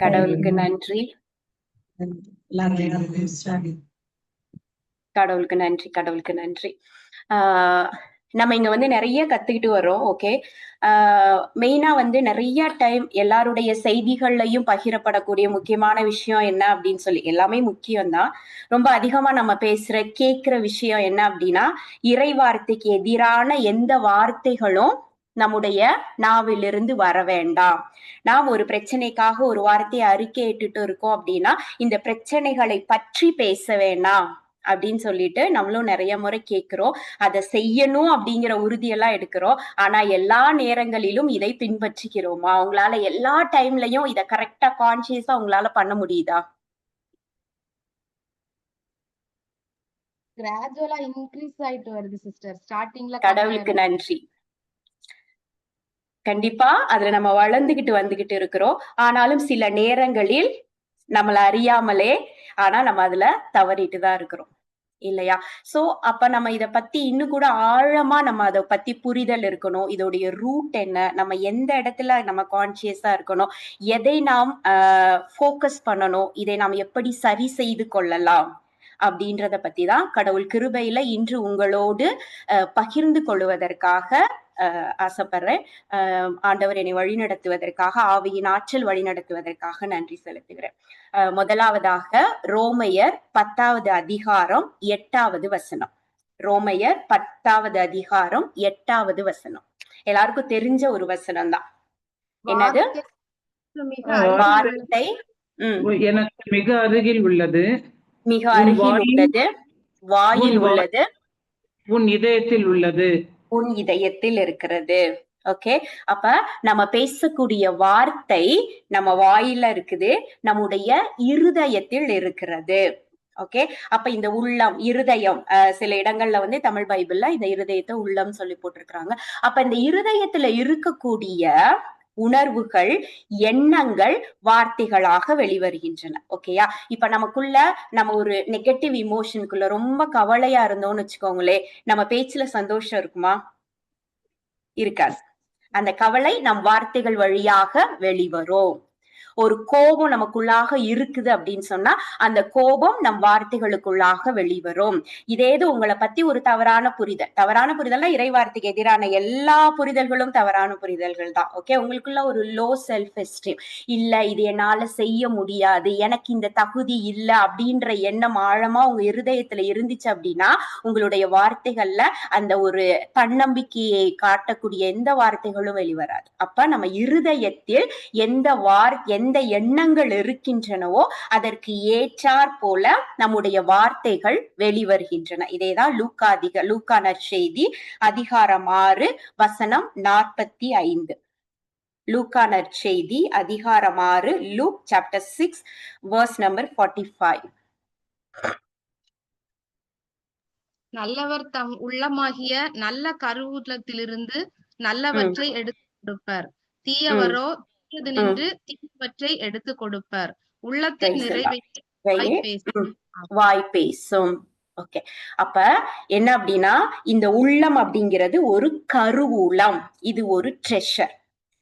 கடவுளுக்கு நன்றி. கடவுளுக்கு நன்றி. கடவுளுக்கு நன்றி. நம்ம இங்க வந்து நிறைய கத்துக்கிட்டு வரோம். ஓகே. மெயினா வந்து நிறைய டைம் எல்லாருடைய செய்திகள்லையும் பகிரப்படக்கூடிய முக்கியமான விஷயம் என்ன அப்படின்னு சொல்லி, எல்லாமே முக்கியம்தான். ரொம்ப அதிகமா நம்ம கேட்கிற விஷயம் என்ன அப்படின்னா, இறை வார்த்தைக்கு எதிரான எந்த வார்த்தைகளும் நம்முடைய நாவிலிருந்து வர வேண்டாம். நாம் ஒரு பிரச்சனைக்காக ஒரு வார்த்தையை அறிக்கையிட்டு இருக்கோம் அப்படின்னா, இந்த பிரச்சனைகளை பற்றி பேச வேண்டாம் அப்படின்னு சொல்லிட்டு நம்மளும் நிறைய முறை கேட்கிறோம். அதை செய்யணும் அப்படிங்கிற உறுதியெல்லாம் எடுக்கிறோம். ஆனா எல்லா நேரங்களிலும் இதை பின்பற்றுகிறோமா? உங்களால எல்லா டைம்லயும் இதை கரெக்டா கான்சியஸா உங்களால பண்ண முடியுதா? கிராஜுவலா இன்க்ரீஸ் ஆயிட்டு வருது சிஸ்டர். ஸ்டார்டிங்ல கடவுளுக்கு நன்றி. கண்டிப்பா அதுல நம்ம வளர்ந்துகிட்டு வந்துகிட்டு இருக்கிறோம். ஆனாலும் சில நேரங்களில் நம்மள அறியாமலே ஆனா நம்ம அதுல தவறிட்டுதான் இருக்கிறோம் இல்லையா? சோ அப்ப நம்ம இத பத்தி இன்னும் கூட ஆழமா நம்ம அதை பத்தி புரிதல் இருக்கணும். இதோடைய ரூட் என்ன, நம்ம எந்த இடத்துல நம்ம கான்சியஸா இருக்கணும், எதை நாம் ஃபோக்கஸ் பண்ணணும், இதை நாம் எப்படி சரி செய்து கொள்ளலாம் அப்படின்றத பத்தி தான் கடவுள் கிருபையில இன்று உங்களோடு பகிர்ந்து கொள்வதற்காக ஆசைப்படுறேன். ஆண்டவர் என்னை வழிநடத்துவதற்காக, ஆவியின் ஆற்றல் வழிநடத்துவதற்காக நன்றி செலுத்துகிறேன். முதலாவதாக ரோமையர் 10வது அதிகாரம் 8வது வசனம். ரோமையர் 10வது அதிகாரம் 8வது வசனம். எல்லாருக்கும் தெரிஞ்ச ஒரு வசனம் தான். என்னது? வார்த்தை எனக்கு மிக அருகில் உள்ளது, மிக அருகில் உள்ளது, வாயில் உள்ளது, உன் இதயத்தில் உள்ளது, உன் இதயத்தில் இருக்கிறது. ஓகே. அப்ப நம்ம பேசக்கூடிய வார்த்தை நம்ம வாயில இருக்குது, நம்முடைய இருதயத்தில் இருக்கிறது. ஓகே. அப்ப இந்த உள்ளம், இருதயம், சில இடங்கள்ல வந்து தமிழ் பைபிள்ல இந்த இருதயத்தை உள்ளம் சொல்லி போட்டிருக்கிறாங்க. அப்ப இந்த இருதயத்துல இருக்கக்கூடிய உணர்வுகள், எண்ணங்கள் வார்த்தைகளாக வெளிவருகின்றன. ஓகேயா? இப்ப நமக்குள்ள நம்ம ஒரு நெகட்டிவ் இமோஷனுக்குள்ள ரொம்ப கவலையா இருந்தோம்னு வச்சுக்கோங்களே, நம்ம பேச்சுல சந்தோஷம் இருக்குமா? இருக்காது. அந்த கவலை நம் வார்த்தைகள் வழியாக வெளிவரும். ஒரு கோபம் நமக்குள்ளாக இருக்குது அப்படின்னு சொன்னா அந்த கோபம் நம் வார்த்தைகளுக்குள்ளாக வெளிவரும். இதேது உங்களை பத்தி ஒரு தவறான புரிதல்னா இறை வார்த்தைக்கு எதிரான எல்லா புரிதல்களும் தவறான புரிதல்கள் தான். ஓகே. உங்களுக்குள்ள ஒரு லோ செல்ஃப் எஸ்டீம், இல்ல இது என்னால செய்ய முடியாது, எனக்கு இந்த தகுதி இல்ல அப்படின்ற எண்ணம் ஆழமா உங்க இருதயத்துல இருந்துச்சு அப்படின்னா உங்களுடைய வார்த்தைகள்ல அந்த ஒரு தன்னம்பிக்கையை காட்டக்கூடிய எந்த வார்த்தைகளும் வெளிவராது. அப்ப நம்ம இருதயத்தில் எந்த எண்ணங்கள் இருக்கின்றனவோ அதற்கு ஏற்றாற் போல நம்முடைய வார்த்தைகள் வெளிவருகின்றன. இதேதான் லூக்கா நற்செய்தி அதிகாரம் 6 வசனம் 45. லூக்கா நற்செய்தி அதிகாரம் 6, Luke chapter 6 verse number 45. நல்லவர் தம் உள்ளமாகிய நல்ல கருவூலத்திலிருந்து நல்லவற்றை எடுத்து கொடுப்பர், தீயவரோ தீயது நின்று தீயவற்றை எடுத்து கொடுப்பர். உள்ளத்தின் வாய் பேசும். ஓகே. அப்ப என்ன அப்படின்னா இந்த உள்ளம் அப்படிங்கிறது ஒரு கருவூலம், இது ஒரு ட்ரெஷர்.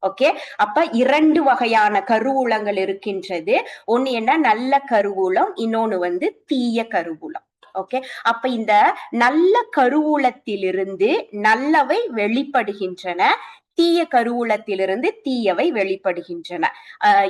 ஓகே. அப்ப 2 வகையான கருவூலங்கள் இருக்கின்றது. ஒண்ணு என்ன, நல்ல கருவூலம், இன்னொன்னு வந்து தீய கருவூலம். ஓகே. அப்ப இந்த நல்ல கருவூலத்திலிருந்து நல்லவை வெளிப்படுகின்றன, தீய கருவூலத்திலிருந்து தீயவை வெளிப்படுகின்றன.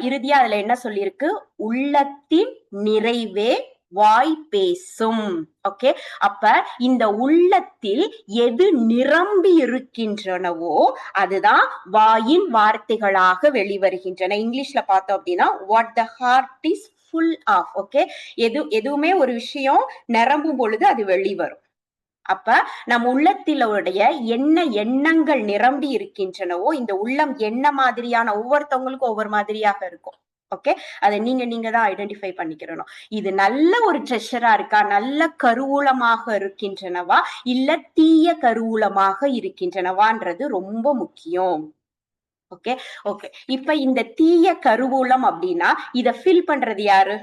இறுதியா அதுல என்ன சொல்லியிருக்கு, உள்ளத்தின் நிறைவே வாய் பேசும். ஓகே. அப்ப இந்த உள்ளத்தில் எது நிரம்பி இருக்கின்றனவோ அதுதான் வாயின் வார்த்தைகளாக வெளிவருகின்றன. இங்கிலீஷ்ல பார்த்தோம் அப்படின்னா what the heart is full of. Okay. எதுவுமே ஒரு விஷயம் நிரம்பும் பொழுது அது வெளிவரும். அப்ப நம் உள்ளத்திலுடைய என்ன எண்ணங்கள் நிரம்பி இருக்கின்றனவோ, இந்த உள்ளம் என்ன மாதிரியான, ஒவ்வொருத்தவங்களுக்கும் ஒவ்வொரு மாதிரியாக இருக்கும். ஓகே. அதை நீங்க தான் ஐடென்டிஃபை பண்ணிக்கிறணும். இது நல்ல ஒரு ட்ரெஷரா இருக்கா, நல்ல கருவூலமாக இருக்கின்றனவா, இல்ல தீய கருவூலமாக இருக்கின்றனவான்றது ரொம்ப முக்கியம். ஓகே. ஓகே. இப்ப இந்த தீய கருவூலம் அப்படின்னா இத ஃபில் பண்றது யாரு?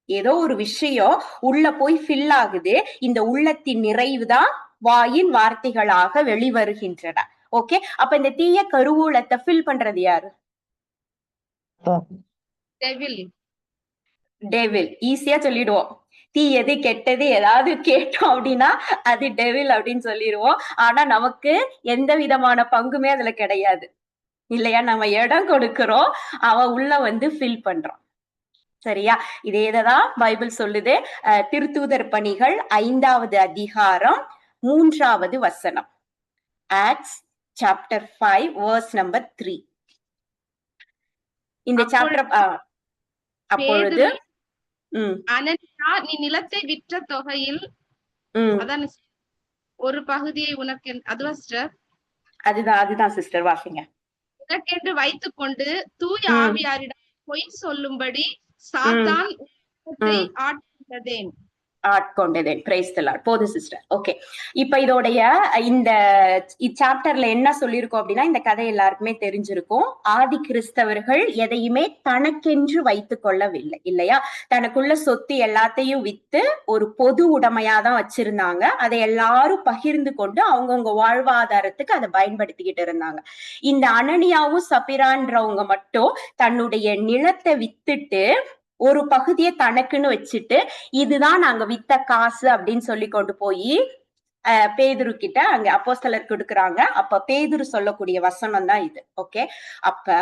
ஏதோ ஒரு விஷயம் உள்ள போய் ஃபில் ஆகுது, இந்த உள்ளத்தின் நிறைவுதான் வாயின் வார்த்தைகளாக வெளிவருகின்றன. ஓகே. அப்ப இந்த தீய கருவூலத்தை ஃபில் பண்றது யாரு? டெவில். டெவில் ஈஸியா சொல்லிடுவோம். தீயது கெட்டது ஏதாவது கேட்டோம் அப்படின்னா அது டெவில் அப்படின்னு சொல்லிடுவோம். ஆனா நமக்கு எந்த விதமான பங்குமே அதுல கிடையாது இல்லையா? நம்ம இடம் கொடுக்கிறோம், அவன் உள்ள வந்து ஃபில் பண்றான். சரியா? இதேதான் பைபிள் சொல்லுது. திருத்தூதர் பணிகள் 5வது அதிகாரம் 3வது வசனம். Acts chapter 5 verse number 3. இந்த சாப்டர் அப்பொழுது அனனியா, நீ நிலத்தை விற்ற தொகையில் அதான் ஒரு பகுதியை உனக்கு, அதுவா சிஸ்டர்? அதுதான் சிஸ்டர், வாசிங்க. உனக்கென்று வைத்துக் கொண்டு தூய ஆவியாரிடம் பொய் சொல்லும்படி சாத்தான் ஆட்கொண்டதேன். Praise the Lord. போது சிஸ்டர். ஓகே, இப்ப இதோடைய இந்த சாப்டர்ல என்ன சொல்லிருக்கோம் அப்படின்னா, இந்த கதை எல்லாருக்குமே தெரிஞ்சிருக்கும். ஆதி கிறிஸ்தவர்கள் எதையுமே தனக்கென்று வைத்துக் கொள்ளவில்லை இல்லையா? தனக்குள்ள சொத்து எல்லாத்தையும் வித்து ஒரு பொது உடைமையாதான் வச்சிருந்தாங்க. அதை எல்லாரும் பகிர்ந்து கொண்டு அவங்கவுங்க வாழ்வாதாரத்துக்கு அதை பயன்படுத்திக்கிட்டு இருந்தாங்க. இந்த அனனியாவும் சபிரான்றவங்க மட்டும் தன்னுடைய நிலத்தை வித்துட்டு ஒரு பகுதியை தனக்குன்னு வச்சுட்டு, இதுதான் நாங்க வித்த காசு அப்படின்னு சொல்லி கொண்டு போய் பேதுரு கிட்ட அங்க அப்போஸ்தலர் கொடுக்குறாங்க. அப்ப பேதுரு சொல்லக்கூடிய வசனம் தான் இது. ஓகே, அப்ப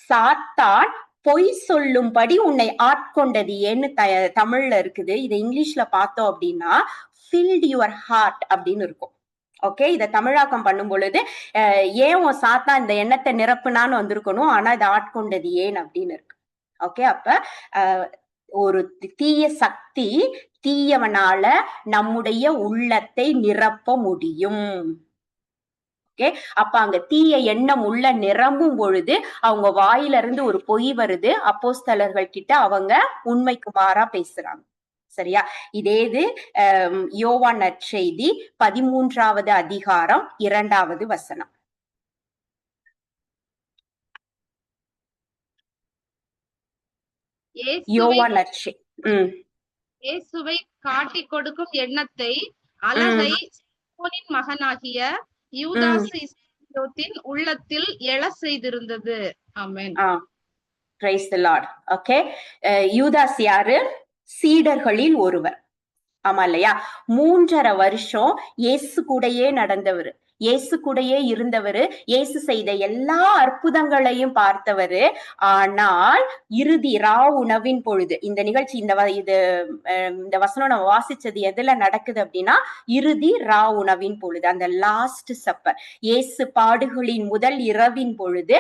சாத்தான் பொய் சொல்லும்படி உன்னை ஆட்கொண்டது ஏன்னு தமிழ்ல இருக்குது. இதை இங்கிலீஷ்ல பார்த்தோம் அப்படின்னா filled your heart அப்படின்னு இருக்கும். ஓகே, இதை தமிழாக்கம் பண்ணும் பொழுது ஏன் உன் சாத்தான் இந்த எண்ணத்தை நிரப்புனான்னு வந்திருக்கணும், ஆனா இதை ஆட்கொண்டது ஏன் அப்படின்னு இருக்கு. ஓகே, அப்ப ஒரு தீய சக்தி தீயவனால நம்முடைய உள்ளத்தை நிரப்ப முடியும். ஓகே, அப்ப அங்க தீய எண்ணம் உள்ள நிரம்பும் பொழுது அவங்க வாயில இருந்து ஒரு பொய் வருது. அப்போஸ்தலர்கள் கிட்ட அவங்க உண்மைக்கு மாறா பேசுறாங்க. சரியா? இதேது யோவான் நற்செய்தி 13வது அதிகாரம் 2வது வசனம். இயேசுவை காட்டிக் கொடுக்கும் எண்ணத்தை அழகை சீமோனின் மகனாகிய யூதாஸ் இஸ்காரியோத்தின் உள்ளத்தில் எழ செய்திருந்தது. Amen. Praise the Lord. Okay, Judas யாரு? சீடர்களில் ஒருவர். ஆமா இல்லையா? 3.5 வருஷம் இயேசு கூடயே நடந்தவர், இயேசு கூடயே இருந்தவர், இயேசு செய்த எல்லா அற்புதங்களையும் பார்த்தவர். ஆனால் இறுதி ரா உணவின் பொழுது, இந்த நிகழ்ச்சி இந்த வசனம் நம்ம வாசிச்சது எதுல நடக்குது அப்படின்னா, இறுதி ரா உணவின் பொழுது, அந்த லாஸ்ட் சப்பர், இயேசு பாடுகளின் முதல் இரவின் பொழுது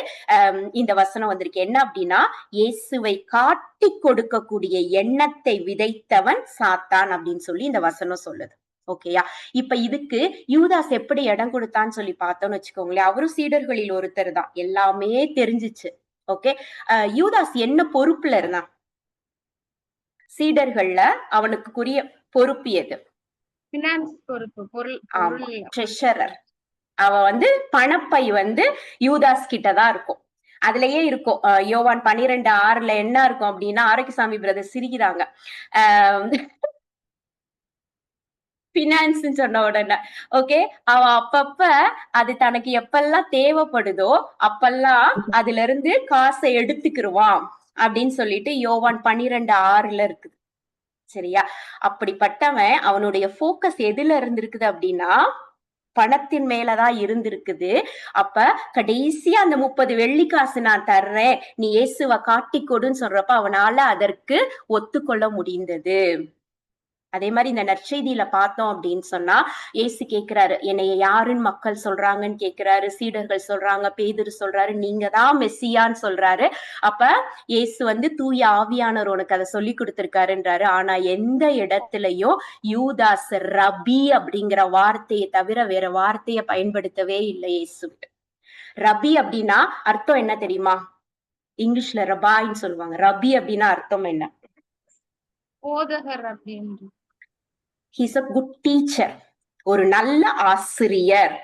இந்த வசனம் வந்திருக்கு. என்ன அப்படின்னா, இயேசுவை காட்டி கொடுக்கக்கூடிய எண்ணத்தை விதைத்தவன் சாத்தான் அப்படின்னு சொல்லி இந்த வசனம் சொல்லுது. ஓகேயா? இப்ப இதுக்கு யூதாஸ் எப்படி இடம் கொடுத்தான்னு சொல்லி பார்த்தோம்னு வச்சுக்கோங்களேன். அவரும் சீடர்களில் ஒருத்தர் தான், எல்லாமே தெரிஞ்சிச்சு. ஓகே, யூதாஸ் என்ன பொறுப்புல இருந்தான்? சீடர்கள்ல அவனுக்குரிய பொறுப்பு எது? ட்ரெஷரர். அவன் பணப்பை யூதாஸ் கிட்டதான் இருக்கும். அதுலயே இருக்கும். யோவான் 12:6 என்ன இருக்கும் அப்படின்னா, ஆரோக்கியசாமி பிரதர் சிரிக்கிறாங்க. பினான்ஸ் சொன்ன உடனே ஓகே, அவன் அப்பப்ப அது தனக்கு எப்பெல்லாம் தேவைப்படுதோ அப்பெல்லாம் அதுல இருந்து காசை எடுத்துக்கிருவான் அப்படின்னு சொல்லிட்டு யோவான் 12:6 இருக்குது. சரியா? அப்படிப்பட்டவன் அவனுடைய போக்கஸ் எதுல இருந்திருக்குது அப்படின்னா, பணத்தின் மேலதான் இருந்திருக்குது. அப்ப கடைசியா அந்த 30 வெள்ளிக்காசு நான் தர்றேன், நீ இயேசுவை காட்டி கொடுன்னு சொல்றப்ப அவனால அதற்கு ஒத்துக்கொள்ள முடிந்தது. அதே மாதிரி இந்த நற்செய்தியில பார்த்தோம் அப்படின்னு சொன்னா, இயேசு கேட்கிறாரு, என்னைய யாருன்னு மக்கள் சொல்றாங்கன்னு கேட்கிறாரு. சீடர்கள் சொல்றாங்க, பேதுரு சொல்றாரு, நீங்க தான் மெஸ்ஸியான்னு சொல்றாரு. அப்ப இயேசு தூய ஆவியானவர் உனக்கு அதை சொல்லி கொடுத்திருக்காருன்றாரு. ஆனா எந்த இடத்துலயும் யூதாஸ் ரபி அப்படிங்கிற வார்த்தையை தவிர வேற வார்த்தையை பயன்படுத்தவே இல்லை இயேசு. ரபி அப்படின்னா அர்த்தம் என்ன தெரியுமா? இங்கிலீஷ்ல ரபாயின்னு சொல்லுவாங்க. ரபி அப்படின்னா அர்த்தம் என்ன? போதகர் அப்படின்னு. ஹீஸ் அ குட் டீச்சர், ஒரு நல்ல ஆசிரியர்.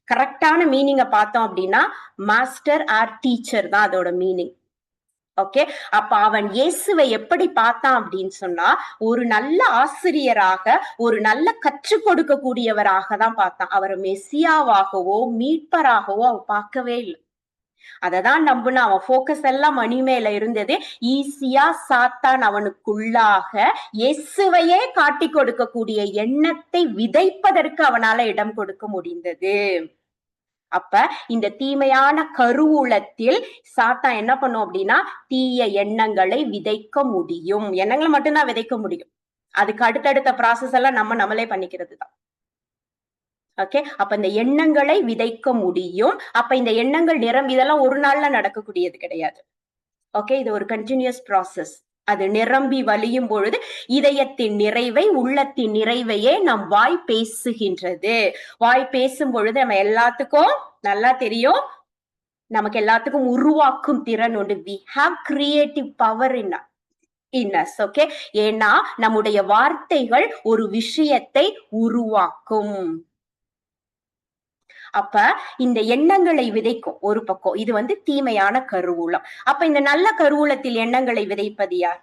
கரெக்டான மீனிங்க பார்த்தோம் அப்படின்னா மாஸ்டர் ஆர் டீச்சர் தான் அதோட மீனிங். ஓகே, அப்ப அவன் இயேசுவை எப்படி பார்த்தான் அப்படின்னு சொன்னா, ஒரு நல்ல ஆசிரியராக, ஒரு நல்ல கற்றுக் கொடுக்க கூடியவராக தான் பார்த்தான். அவரை மெசியாவாகவோ மீட்பராகவோ அவன் பார்க்கவே இல்லை. அததான் நம்புனா, அவன் போக்கஸ் எல்லாம் மணி மேல இருந்தது. ஈஸியா சாத்தான் அவனுக்குள்ளாக இயேசுவையே காட்டி கொடுக்கக்கூடிய எண்ணத்தை விதைப்பதற்கு அவனால இடம் கொடுக்க முடிந்தது. அப்ப இந்த தீமையான கருவூலத்தில் சாத்தான் என்ன பண்ணும் அப்படின்னா, தீய எண்ணங்களை விதைக்க முடியும். எண்ணங்களை மட்டும்தான் விதைக்க முடியும். அதுக்கு அடுத்தடுத்த ப்ராசஸ் எல்லாம் நம்மளே பண்ணிக்கிறது தான். ஓகே, அப்ப இந்த எண்ணங்களை விதைக்க முடியும். அப்ப இந்த எண்ணங்கள் இதெல்லாம் ஒரு நாள்ல நடக்கக்கூடியது கிடையாது. ஓகே, இது ஒரு கண்டினியூஸ் ப்ராசஸ். அது நிரம்பி வலியும் பொழுது இதயத்தின் நிறைவை, உள்ளத்தின் நிறைவையே நம் வாய் பேசுகின்றது. வாய் பேசும் பொழுது நம்ம எல்லாத்துக்கும் நல்லா தெரியும், நமக்கு எல்லாத்துக்கும் உருவாக்கும் திறன் உண்டு. we have creative power in us. Okay, ஏன்னா நம்முடைய வார்த்தைகள் ஒரு விஷயத்தை உருவாக்கும். அப்ப இந்த எண்ணங்களை விதைக்கும் ஒரு பக்கம். இது தீமையான கருவூலம். அப்ப இந்த நல்ல கருவூலத்தில் எண்ணங்களை விதைப்பது யார்?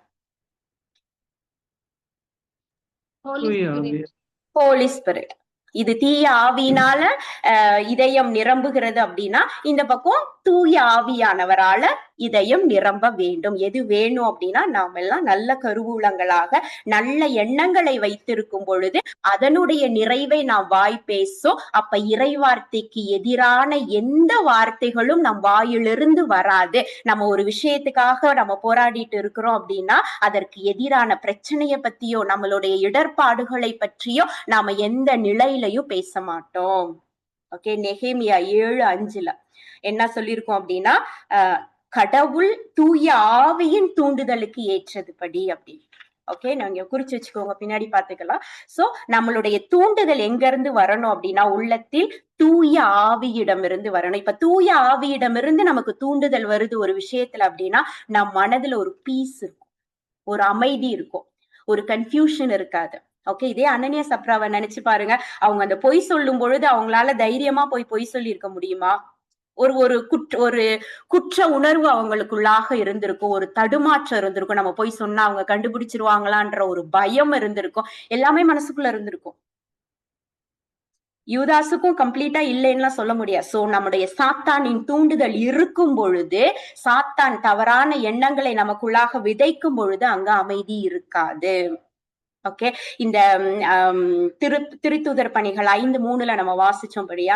ஹோலி ஸ்பிரிட். இது தீய ஆவியினால இதயம் நிரம்புகிறது அப்படின்னா, இந்த பக்கம் தூய ஆவியானவரால இதயம் நிரம்ப வேண்டும். எது வேணும் அப்படின்னா, நாம் எல்லாம் நல்ல கருவூலங்களாக நல்ல எண்ணங்களை வைத்திருக்கும் பொழுது அதனுடைய நிறைவை நாம் வாய் பேசும். அப்ப இறை வார்த்தைக்கு எதிரான எந்த வார்த்தைகளும் நம் வாயிலிருந்து வராது. நம்ம ஒரு விஷயத்துக்காக நம்ம போராடிட்டு இருக்கிறோம் அப்படின்னா, அதற்கு எதிரான பிரச்சனையை பத்தியோ நம்மளுடைய இடர்பாடுகளை பற்றியோ நாம எந்த நிலையிலையும் பேச மாட்டோம். ஓகே, நெகேமியா 7:5 என்ன சொல்லியிருக்கோம் அப்படின்னா, கடவுள் தூய ஆவியின் தூண்டுதலுக்கு ஏற்றதுபடி அப்படின்னு. ஓகே, நீங்க குறிச்சு வச்சுக்கோங்க, பின்னாடி பாத்துக்கலாம். சோ நம்மளுடைய தூண்டுதல் எங்க இருந்து வரணும் அப்படின்னா, உள்ளத்தில் தூய ஆவியிடமிருந்து வரணும். இப்ப தூய ஆவியிடமிருந்து நமக்கு தூண்டுதல் வருது ஒரு விஷயத்துல அப்படின்னா, நம் மனதுல ஒரு பீஸ் இருக்கும், ஒரு அமைதி இருக்கும், ஒரு கன்ஃபியூஷன் இருக்காது. ஓகே, இதே அனனியா சப்ராவை நினைச்சு பாருங்க. அவங்க அந்த பொய் சொல்லும் பொழுது அவங்களால தைரியமா பொய் சொல்லி இருக்க முடியுமா? ஒரு குற்ற உணர்வு அவங்களுக்குள்ளாக இருந்திருக்கும், ஒரு தடுமாற்றம் இருந்திருக்கும். நம்ம போய் சொன்னா அவங்க கண்டுபிடிச்சிருவாங்களான்ற ஒரு பயம் இருந்திருக்கும், எல்லாமே மனசுக்குள்ள இருந்திருக்கும். யூதாசுக்கும் கம்ப்ளீட்டா இல்லைன்னா சொல்ல முடியாது. சோ நம்முடைய சாத்தானின் தூண்டுதல் இருக்கும் பொழுது, சாத்தான் தவறான எண்ணங்களை நமக்குள்ளாக விதைக்கும் பொழுது அங்க அமைதி இருக்காது. ஓகே, இந்த திருத்தூதர் பணிகள் 5:3 நம்ம வாசிச்சோம்படியா,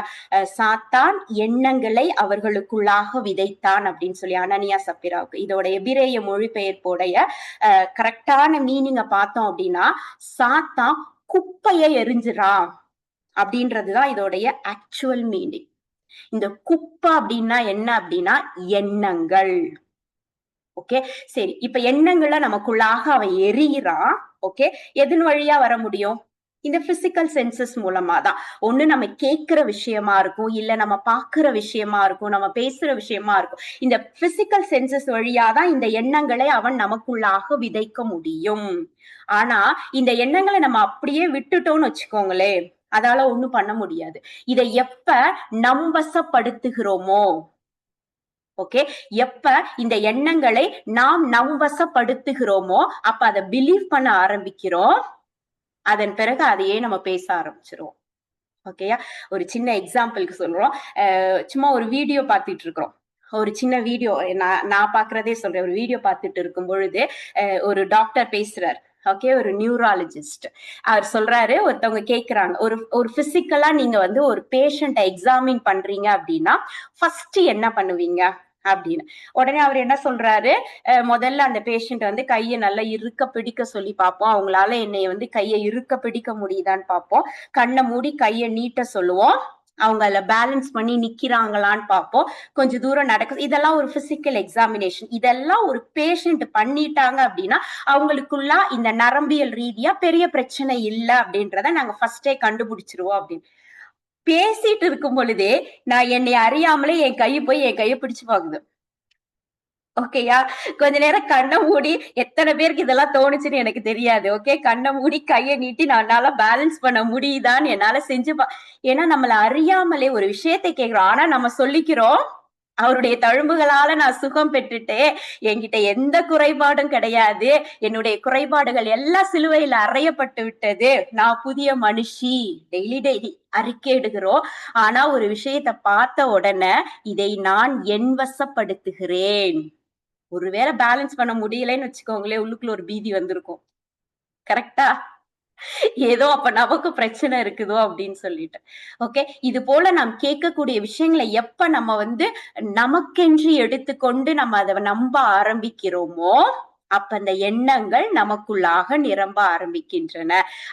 சாத்தான் எண்ணங்களை அவர்களுக்குள்ளாக விதைத்தான் அப்படின்னு சொல்லி அனனியா சப்பிராவுக்கு. இதோட எபிரேய மொழிபெயர்ப்போடைய கரெக்டான மீனிங்க பார்த்தோம் அப்படின்னா, சாத்தான் குப்பையை எரிஞ்சிரான் அப்படின்றதுதான் இதோடைய ஆக்சுவல் மீனிங். இந்த குப்பை அப்படின்னா என்ன அப்படின்னா எண்ணங்கள். ஓகே, சரி, இப்ப எண்ணங்களை நமக்குள்ளாக அவன் எரியிறான். ஓகே, எதன் வழியா வர முடியும்? இந்த பிசிக்கல் சென்சஸ் மூலமா தான். ஒண்ணு நம்ம கேட்கிற விஷயமா இருக்கும், இல்ல நம்ம பாக்குற விஷயமா இருக்கும், நம்ம பேசுற விஷயமா இருக்கும். இந்த பிசிக்கல் சென்சஸ் வழியாதான் இந்த எண்ணங்களை அவன் நமக்குள்ளாக விதைக்க முடியும். ஆனா இந்த எண்ணங்களை நம்ம அப்படியே விட்டுட்டோம்னு வச்சுக்கோங்களே, அதால ஒண்ணும் பண்ண முடியாது. இதை எப்ப நம்பசப்படுத்துகிறோமோ, ஓகே, எப்ப இந்த எண்ணங்களை நாம் நம்வசப்படுத்துகிறோமோ அப்ப அதை பிலீவ் பண்ண ஆரம்பிக்கிறோம். அதன் பிறகு அதையே நம்ம பேச ஆரம்பிச்சிருவோம். ஓகேயா, ஒரு சின்ன எக்ஸாம்பிளுக்கு சொல்றோம். சும்மா ஒரு வீடியோ பார்த்துட்டு இருக்கிறோம், ஒரு சின்ன வீடியோ, நான் பாக்குறதே சொல்றேன். ஒரு வீடியோ பார்த்துட்டு இருக்கும் பொழுது ஒரு டாக்டர் பேசுறாரு. ஓகே, ஒரு நியூராலஜிஸ்ட். அவர் சொல்றாரு, ஒருத்தவங்க கேக்குறாங்க, ஒரு பிசிக்கலா நீங்க ஒரு பேஷண்ட்டை எக்ஸாமின் பண்றீங்க அப்படின்னா ஃபர்ஸ்ட் என்ன பண்ணுவீங்க அப்படின்னு. உடனே அவர் என்ன சொல்றாரு, முதல்ல அந்த பேஷண்ட் கையை நல்லா இருக்க பிடிக்க சொல்லி பார்ப்போம். அவங்களால என்னைய கையை இருக்க பிடிக்க முடியுதான்னு பார்ப்போம். கண்ணை மூடி கையை நீட்ட சொல்லுவோம். அவங்க அதுல பேலன்ஸ் பண்ணி நிக்கிறாங்களான்னு பார்ப்போம். கொஞ்சம் தூரம் நடக்கு. இதெல்லாம் ஒரு பிசிக்கல் எக்ஸாமினேஷன். இதெல்லாம் ஒரு பேஷண்ட் பண்ணிட்டாங்க அப்படின்னா அவங்களுக்குள்ள இந்த நரம்பியல் ரீதியா பெரிய பிரச்சனை இல்லை அப்படின்றத நாங்க ஃபர்ஸ்டே கண்டுபிடிச்சிருவோம் அப்படின்னு. பேசிட்டு இருக்கும் பொழுதே நான் என்னை அறியாமலே என் கையை பிடிச்சு பாக்குது. ஓகேயா, கொஞ்ச நேரம் கண்ணை மூடி, எத்தனை பேருக்கு இதெல்லாம் தோணுச்சுன்னு எனக்கு தெரியாது. ஓகே, கண்ணை மூடி கையை நீட்டி என்னால பேலன்ஸ் பண்ண முடியுதான்னு என்னால செஞ்சு ஏன்னா நம்மள அறியாமலே ஒரு விஷயத்தை கேட்கிறோம். ஆனா நம்ம சொல்லிக்கிறோம் அவருடைய தழும்புகளால நான் சுகம் பெற்றுட்டேன், என்கிட்ட எந்த குறைபாடும் கிடையாது, என்னுடைய குறைபாடுகள் எல்லாம் சிலுவையில அறையப்பட்டு விட்டது, நான் புதிய மனுஷி. டெய்லி அறிக்கையிடுகிறோம். ஆனா ஒரு விஷயத்த பார்த்த உடனே இதை நான் என் வசப்படுத்துகிறேன். ஒருவேளை பேலன்ஸ் பண்ண முடியலன்னு வச்சுக்கோங்களேன், உள்ளுக்குள்ள ஒரு பீதி வந்திருக்கும். கரெக்டா? ஏதோ அப்ப நமக்கு பிரச்சனை இருக்குதோ அப்படின்னு சொல்லிட்டு. ஓகே, இது போல நாம் கேட்கக்கூடிய விஷயங்களை எப்ப நம்ம நமக்கென்று எடுத்துக்கொண்டு நம்ம அதை நம்ப ஆரம்பிக்கிறோமோ, அப்ப அந்த எண்ணங்கள் நமக்குள்ளாக நிரம்ப ஆரம்பிக்கின்றன.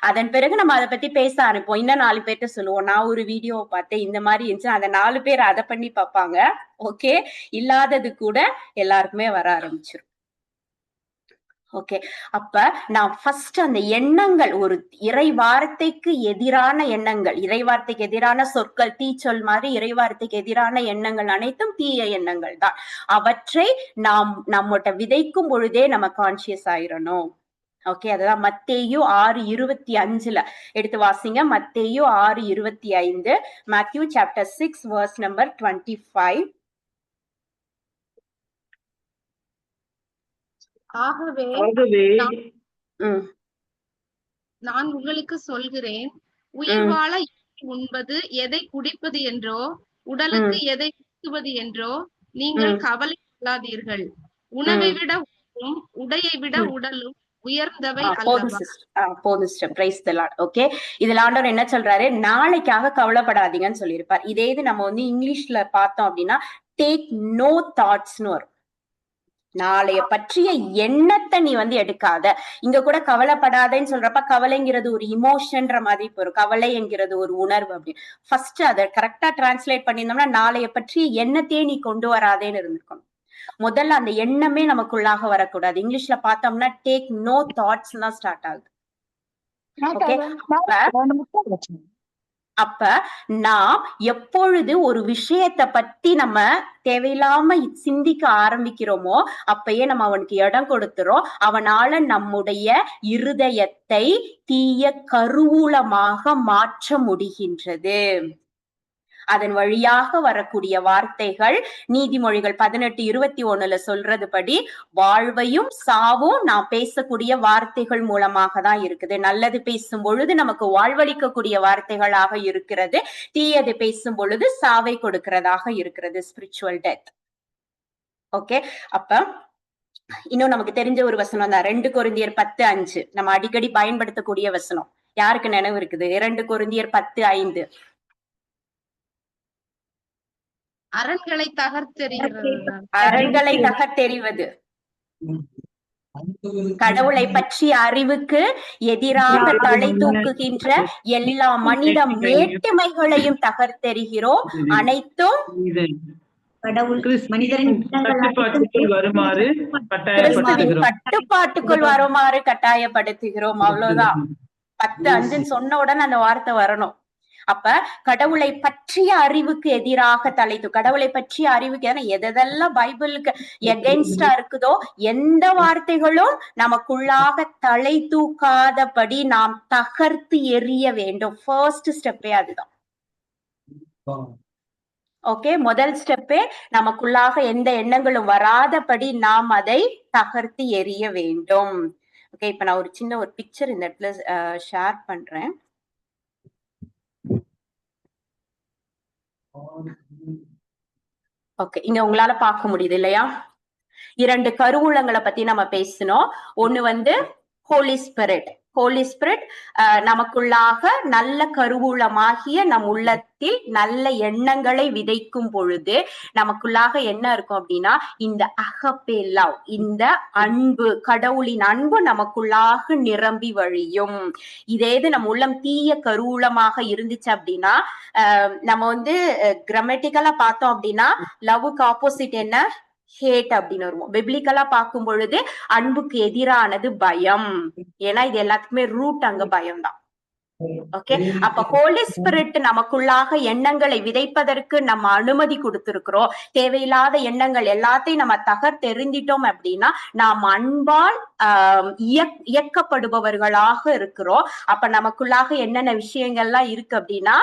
அதன் பிறகு நம்ம அதை பத்தி பேச ஆரம்பிப்போம். இன்னும் 4 பேர்ட்ட சொல்லுவோம், நான் ஒரு வீடியோவை பார்த்தேன், இந்த மாதிரி இருந்துச்சு. அந்த 4 பேர் அதை பண்ணி பார்ப்பாங்க. ஓகே, இல்லாதது கூட எல்லாருக்குமே வர ஆரம்பிச்சிடும். ஓகே, அப்ப நான் ஃபர்ஸ்ட் அந்த எண்ணங்கள், ஒரு இறை வார்த்தைக்கு எதிரான எண்ணங்கள், இறை வார்த்தைக்கு எதிரான சொற்கள், தீச்சொல் மாதிரி இறை வார்த்தைக்கு எதிரான எண்ணங்கள் அனைத்தும் தீய எண்ணங்கள் தான். அவற்றை நாம் நம்மகிட்ட விதைக்கும் பொழுதே நம்ம கான்சியஸ் ஆயிரணும். ஓகே, அதுதான் மத்தேயு 6:25 எடுத்து வாசிங்க. மத்தேயு 6:25, மேத்யூ சாப்டர் 6 verse number 25. ஆகவே ம் நான் உங்களுக்கு சொல்கிறேன், உயிர் வாழ எதை உண்பது, எதை குடிப்பது என்றோ, உடலுக்கு எதை ஊட்டுவது என்றோ நீங்கள் கவலை கொள்ளாதீர்கள். உணவை விட உணவும், உடையை விட உடலும் உயர்ந்தவை அல்லவா? போதும் sister, price the Lord. Okay, இதுல ஆண்டவர் என்ன சொல்றாரு, நாளைக்காக கவலைப்படாதீங்கன்னு சொல்லியிருப்பார். இதே இது நம்ம இங்கிலீஷ்ல பார்த்தோம் அப்படின்னா டேக் நோ தாட்ஸ்னு வரும். நாளைய பற்றிய எண்ணத்தை நீ எடுக்காத. இங்க கூட கவலைப்படாதேன்னு சொல்றப்ப கவலைங்கிறது ஒரு இமோஷன்ற மாதிரி போயிடும். கவலை என்கிறது ஒரு உணர்வு. அப்படி ஃபர்ஸ்ட் அதை கரெக்டா டிரான்ஸ்லேட் பண்ணியிருந்தோம்னா நாளைய பற்றிய எண்ணத்தையே நீ கொண்டு வராதேன்னு இருந்திருக்கணும். முதல்ல அந்த எண்ணமே நமக்குள்ளாக வரக்கூடாது. இங்கிலீஷ்ல பார்த்தோம்னா டேக் நோ தாட்ஸ் தான் ஸ்டார்ட் ஆகுது. ஓகே, அப்ப நாம் எப்பொழுது ஒரு விஷயத்தை பத்தி நம்ம தேவையில்லாம சிந்திக்க ஆரம்பிக்கிறோமோ அப்பயே நம்ம அவனுக்கு இடம் கொடுத்துறோம். அவனால நம்முடைய இருதயத்தை தீய கருவூலமாக மாற்ற முடிகின்றது. அதன் வழியாக வரக்கூடிய வார்த்தைகள் நீதிமொழிகள் 18:21 சொல்றதுபடி வாழ்வையும் சாவும் நாம் பேசக்கூடிய வார்த்தைகள் மூலமாக தான் இருக்குது. நல்லது பேசும் பொழுது நமக்கு வாழ்வளிக்கக்கூடிய வார்த்தைகளாக இருக்கிறது, தீயது பேசும் பொழுது சாவை கொடுக்கிறதாக இருக்கிறது, ஸ்பிரிச்சுவல் டெத். ஓகே, அப்ப இன்னும் நமக்கு தெரிஞ்ச ஒரு வசனம் தான் 2 கொரிந்தியர் 10:5. நம்ம அடிக்கடி பயன்படுத்தக்கூடிய வசனம். யாருக்கு நினைவு இருக்குது? 2 கொரிந்தியர் 10:5. அரண்களை தகர்த்தெறிவது, கடவுளை பற்றிய அறிவுக்கு எதிராக தலை தூக்குகின்ற எல்லா மனித மேட்டுமைகளையும் தகர்த்தெறிகிறோம். அனைத்தும் கிறிஸ்துவின் கட்டுப்பாட்டுக்குள் வருமாறு கட்டாயப்படுத்துகிறோம். அவ்வளவுதான். 10:5 சொன்ன உடனே அந்த வார்த்தை வரணும். அப்ப கடவுளை பற்றிய அறிவுக்கு எதிராக கடவுளை பற்றிய அறிவுக்கு எதெல்லாம் பைபிளுக்கு எகென்ஸ்டா இருக்குதோ எந்த வார்த்தைகளும் நமக்குள்ளாக தலை தூக்காதபடி நாம் தகர்த்து எறிய வேண்டும். ஃபர்ஸ்ட் ஸ்டெப்பே அதுதான். ஓகே, முதல் ஸ்டெப்பே நமக்குள்ளாக எந்த எண்ணங்களும் வராதபடி நாம் அதை தகர்த்து எறிய வேண்டும். ஓகே, இப்ப நான் ஒரு சின்ன பிக்சர் இந்த இடத்துல ஷேர் பண்றேன். ஓகே, இங்க உங்களால பார்க்க முடியுது இல்லையா? 2 கருவூலங்களை பத்தி நம்ம பேசணும். ஒண்ணு ஹோலி ஸ்பிரிட். ஹோலி ஸ்பிரிட் நமக்குள்ளாக நல்ல கருவூலமாகிய நம் உள்ளத்தில் நல்ல எண்ணங்களை விதைக்கும் பொழுது நமக்குள்ளாக என்ன இருக்கும் அப்படின்னா இந்த அகப்பே லவ், இந்த அன்பு, கடவுளின் அன்பு நமக்குள்ளாக நிரம்பி வழியும். இதே இது நம்ம உள்ளம் தீய கருவூலமாக இருந்துச்சு அப்படின்னா நம்ம கிராமட்டிக்கலா பார்த்தோம் அப்படின்னா லவ்வுக்கு ஆப்போசிட் என்ன? ஹேட் அப்படின்னு வருவோம். பிப்ளிக்கலா பார்க்கும் பொழுது அன்புக்கு எதிரானது பயம். ஏன்னா இது எல்லாத்துக்குமே ரூட் அங்க பயம் தான். ஓகே, அப்ப ஹோலி ஸ்பிரிட் நமக்குள்ளாக எண்ணங்களை விதைப்பதற்கு நம்ம அனுமதி கொடுத்திருக்கிறோம். தேவையில்லாத எண்ணங்கள் எல்லாத்தையும் நம்ம தகர்த்தெறிந்திட்டோம் அப்படின்னா நாம் அன்பால் இயக்கப்படுபவர்களாக இருக்கிறோம். அப்ப நமக்குள்ளாக என்னென்ன விஷயங்கள்லாம் இருக்கு அப்படின்னா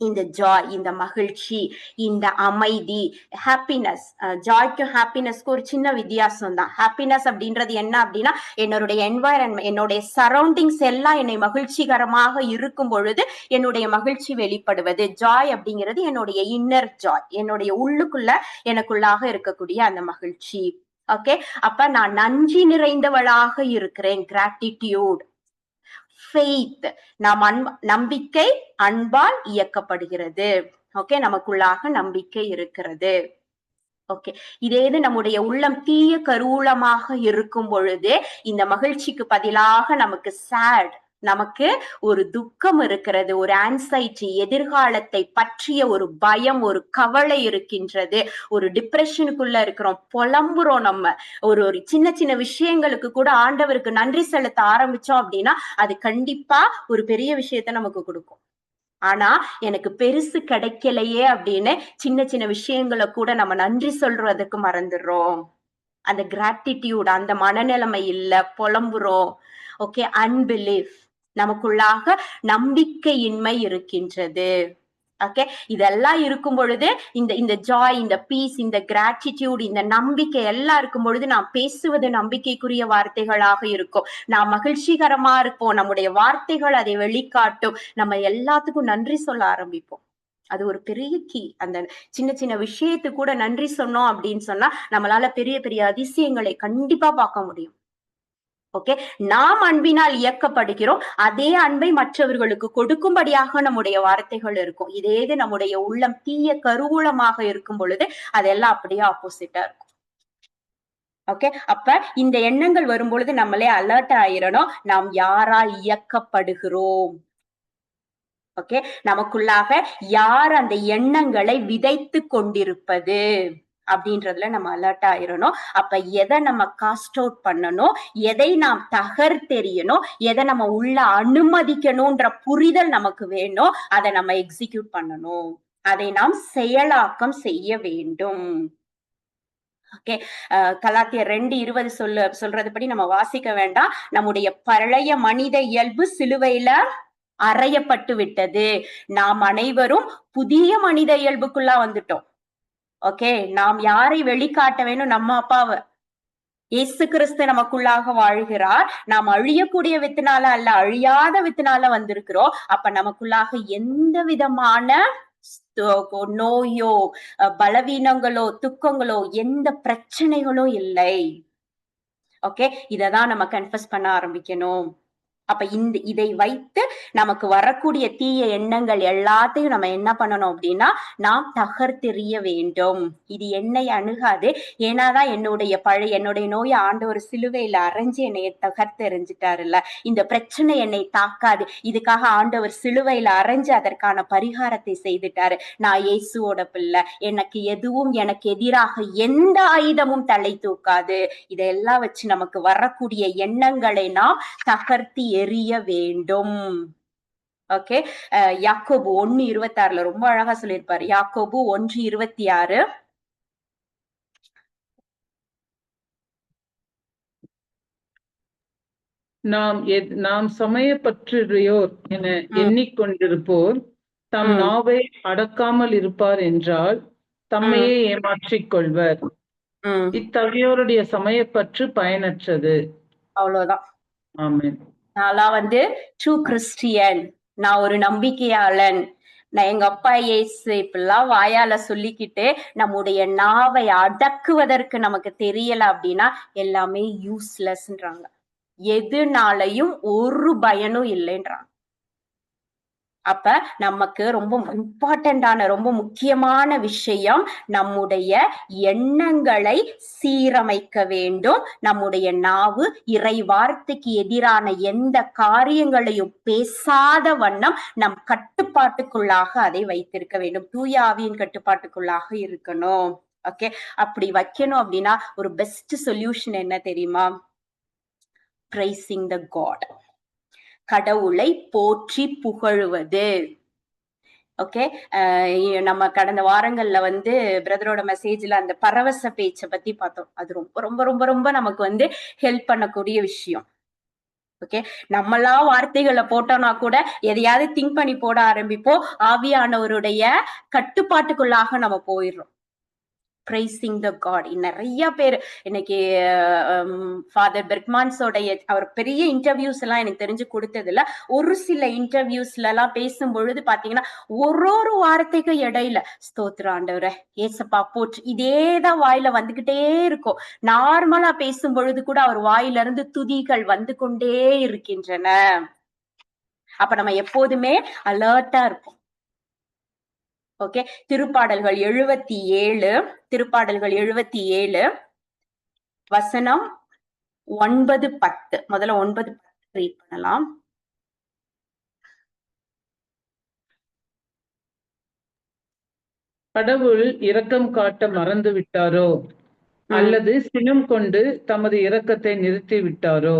இந்த ஜாய், இந்த மகிழ்ச்சி, இந்த அமைதி, ஹாப்பினஸ். ஜாய்க்கும் ஹாப்பினஸ்க்கு ஒரு சின்ன வித்தியாசம் தான். ஹாப்பினஸ் அப்படின்றது என்ன அப்படின்னா, என்னுடைய என்வாயரன்மெண்ட், என்னுடைய சரௌண்டிங்ஸ் எல்லாம் என்னை மகிழ்ச்சிகரமாக இருக்கும் பொழுது என்னுடைய மகிழ்ச்சி வெளிப்படுவது. ஜாய் அப்படிங்கிறது என்னுடைய இன்னர் ஜாய், என்னுடைய உள்ளுக்குள்ள எனக்குள்ளாக இருக்கக்கூடிய அந்த மகிழ்ச்சி. ஓகே, அப்ப நான் நன்றி நிறைந்தவளாக இருக்கிறேன். கிராட்டிடியூட். ஃபெய்த், நாம் நம்பிக்கை அன்பால் இயக்கப்படுகிறது. ஓகே, நமக்குள்ளாக நம்பிக்கை இருக்கிறது. ஓகே, இதேது நம்முடைய உள்ளம் தீய கருவூலமாக இருக்கும் பொழுது இந்த மகிழ்ச்சிக்கு பதிலாக நமக்கு சேட், நமக்கு ஒரு துக்கம் இருக்கிறது, ஒரு ஆன்சைட்டி, எதிர்காலத்தை பற்றிய ஒரு பயம், ஒரு கவலை இருக்கின்றது, ஒரு டிப்ரெஷனுக்குள்ள இருக்கிறோம், புலம்புறோம். நம்ம ஒரு சின்ன சின்ன விஷயங்களுக்கு கூட ஆண்டவருக்கு நன்றி செலுத்த ஆரம்பிச்சோம் அப்படின்னா அது கண்டிப்பா ஒரு பெரிய விஷயத்த நமக்கு கொடுக்கும். ஆனா எனக்கு பெருசு கிடைக்கலையே அப்படின்னு சின்ன சின்ன விஷயங்களை கூட நம்ம நன்றி சொல்றதுக்கு மறந்துடுறோம். அந்த கிராட்டிடியூட், அந்த மனநிலைமை இல்ல, புலம்புறோம். ஓகே, அன்பிலீஃப், நமக்குள்ளாக நம்பிக்கையின்மை இருக்கின்றது. ஓகே, இதெல்லாம் இருக்கும் பொழுது இந்த ஜாய், இந்த பீஸ், இந்த கிராட்டிடியூட், இந்த நம்பிக்கை எல்லாம் இருக்கும் பொழுது நாம் பேசுவது நம்பிக்கைக்குரிய வார்த்தைகளாக இருக்கும். நாம் மகிழ்ச்சிகரமா இருப்போம், நம்முடைய வார்த்தைகள் அதை வெளிக்காட்டும், நம்ம எல்லாத்துக்கும் நன்றி சொல்ல ஆரம்பிப்போம். அது ஒரு பெரிய கீ. அந்த சின்ன சின்ன விஷயத்துக்கு கூட நன்றி சொன்னோம் அப்படின்னு சொன்னா நம்மளால பெரிய பெரிய அதிசயங்களை கண்டிப்பா பார்க்க முடியும். ஓகே, நாம் அன்பினால் இயக்கப்படுகிறோம், அதே அன்பை மற்றவர்களுக்கு கொடுக்கும்படியாக நம்முடைய வார்த்தைகள் இருக்கும். இதேது நம்முடைய உள்ளம் தீய கருவூலமாக இருக்கும் பொழுது அதெல்லாம் அப்படியே ஆப்போசிட்டா இருக்கும். ஓகே, அப்ப இந்த எண்ணங்கள் வரும் பொழுது நம்மளே அலர்ட் ஆயிரணும், நாம் யாரால் இயக்கப்படுகிறோம். ஓகே, நமக்குள்ளாக யார் அந்த எண்ணங்களை விதைத்து கொண்டிருப்பது அப்படின்றதுல நம்ம அலர்ட் ஆயிரணும். அப்ப எதை நம்ம காஸ்ட் அவுட் பண்ணணும், எதை நாம் தகர்த்தெறியணும், எதை நம்ம உள்ள அனுமதிக்கணும்ன்ற புரிதல் நமக்கு வேணும். அதை நம்ம எக்ஸிக்யூட் பண்ணணும், அதை நாம் செயலாக்கம் செய்ய வேண்டும். ஓகே, கலாத்தியர் 2:20 சொல்றதுபடி நம்ம வாசிக்க வேண்டாம். நம்முடைய பழைய மனித இயல்பு சிலுவையில அறையப்பட்டு விட்டது, நாம் அனைவரும் புதிய மனித இயல்புக்குள்ள வந்துட்டோம். ஓகே, நாம் யாரை வெளிக்காட்ட வேணும்? நம்ம அப்பாவை. இயேசு கிறிஸ்து நமக்குள்ளாக வாழ்கிறார். நாம் அழியக்கூடிய வித்தினால அல்ல, அழியாத வித்தினால வந்திருக்கிறோம். அப்ப நமக்குள்ளாக எந்த விதமான நோயோ, பலவீனங்களோ, துக்கங்களோ, எந்த பிரச்சனைகளோ இல்லை. ஓகே, இததான் நம்ம கன்ஃபஸ் பண்ண ஆரம்பிக்கணும். அப்ப இதை வைத்து நமக்கு வரக்கூடிய தீய எண்ணங்கள் எல்லாத்தையும் நம்ம என்ன பண்ணணும் அப்படின்னா நாம் தகர்த்தெறிய வேண்டும். இது என்னை அணுகாது, ஏன்னாதான் என்னுடைய நோயை ஆண்டவர் சிலுவையில அரைஞ்சு என்னைய தகர்த்தெறிஞ்சிட்டாருல்ல. இந்த பிரச்சனை என்னை தாக்காது, இதுக்காக ஆண்டவர் சிலுவையில அரைஞ்சு அதற்கான பரிகாரத்தை செய்துட்டாரு. நான் இயேசுவோட பிள்ளை, எனக்கு எதிராக எந்த ஆயுதமும் தலை தூக்காது. இதெல்லாம் வச்சு நமக்கு வரக்கூடிய எண்ணங்களை நாம் தகர்த்தி எரிய வேண்டும். ஓகே, யாக்கோபு 1:26 ரொம்ப அழகா சொல்லியிருப்பாரு. யாக்கோபு 1:26, நாம் சமயப்பற்றுடையோர் என எண்ணிக்கொண்டிருப்போர் தம் நாவை அடக்காமல் இருப்பார் என்றால் தம்மையே ஏமாற்றிக் கொள்வர். இத்தகையோருடைய சமயப்பற்று பயனற்றது. அவ்வளவுதான். ஆமென். நான் ட்ரூ கிறிஸ்டியன், நான் ஒரு நம்பிக்கையாளன், நான் எங்க அப்பா இயேசு இப்பெல்லாம் வாயால சொல்லிக்கிட்டு நம்முடைய நாவை அடக்குவதற்கு நமக்கு தெரியல அப்படின்னா எல்லாமே யூஸ்லெஸ்ன்றாங்க. எதுனாலையும் ஒரு பயனும் இல்லைன்றாங்க. அப்ப நமக்கு ரொம்ப இம்பார்ட்டன்டான, ரொம்ப முக்கியமான விஷயம் நம்முடைய எண்ணங்களை சீரமைக்க வேண்டும். நம்முடைய நாவு இறை வார்த்தைக்கு எதிரான எந்த காரியங்களையும் பேசாத வண்ணம் நம் கட்டுப்பாட்டுக்குள்ளாக அதை வைத்திருக்க வேண்டும். தூய ஆவியின் கட்டுப்பாட்டுக்குள்ளாக இருக்கணும். ஓகே, அப்படி வைக்கணும் அப்படின்னா ஒரு பெஸ்ட் சொல்யூஷன் என்ன தெரியுமா? பிரைசிங் த காட், கடவுளை போற்றி புகழுவது. ஓகே, நம்ம கடந்த வாரங்கள்ல பிரதரோட மெசேஜ்ல அந்த பரவச பேச்சை பத்தி பார்த்தோம். அது ரொம்ப ரொம்ப ரொம்ப ரொம்ப நமக்கு ஹெல்ப் பண்ணக்கூடிய விஷயம். ஓகே, நம்மளா வார்த்தைகளை போட்டோம்னா கூட எதையாவது திங்க் பண்ணி போட ஆரம்பிப்போம். ஆவியானவருடைய கட்டுப்பாட்டுக்குள்ளாக நம்ம போயிடுறோம். பிரைசிங் த காட். நிறைய பேர் இன்னைக்கு ஃபாதர் பெர்க்மான்ஸோடைய அவர் பெரிய இன்டர்வியூஸ் எல்லாம் எனக்கு தெரிஞ்சு கொடுத்ததுல ஒரு சில இன்டர்வியூஸ்ல எல்லாம் பேசும் பொழுது பாத்தீங்கன்னா ஒரு வார்த்தைக்கு இடையில ஸ்தோத்திர ஆண்டவரே, ஏசப்பா போற்று, இதேதான் வாயில வந்துகிட்டே இருக்கும். நார்மலா பேசும் பொழுது கூட அவர் வாயில இருந்து துதிகள் வந்து கொண்டே இருக்கின்றன. அப்ப நம்ம எப்போதுமே அலர்ட்டா இருப்போம். ஓகே, திருப்பாடல்கள் 77, திருப்பாடல்கள் 77 வசனம் 9-10. முதல்ல 9-10 ரீட் பண்ணலாம். கடவுள் இரக்கம் காட்ட மறந்து விட்டாரோ, அல்லது சினம் கொண்டு தமது இரக்கத்தை நிறுத்தி விட்டாரோ?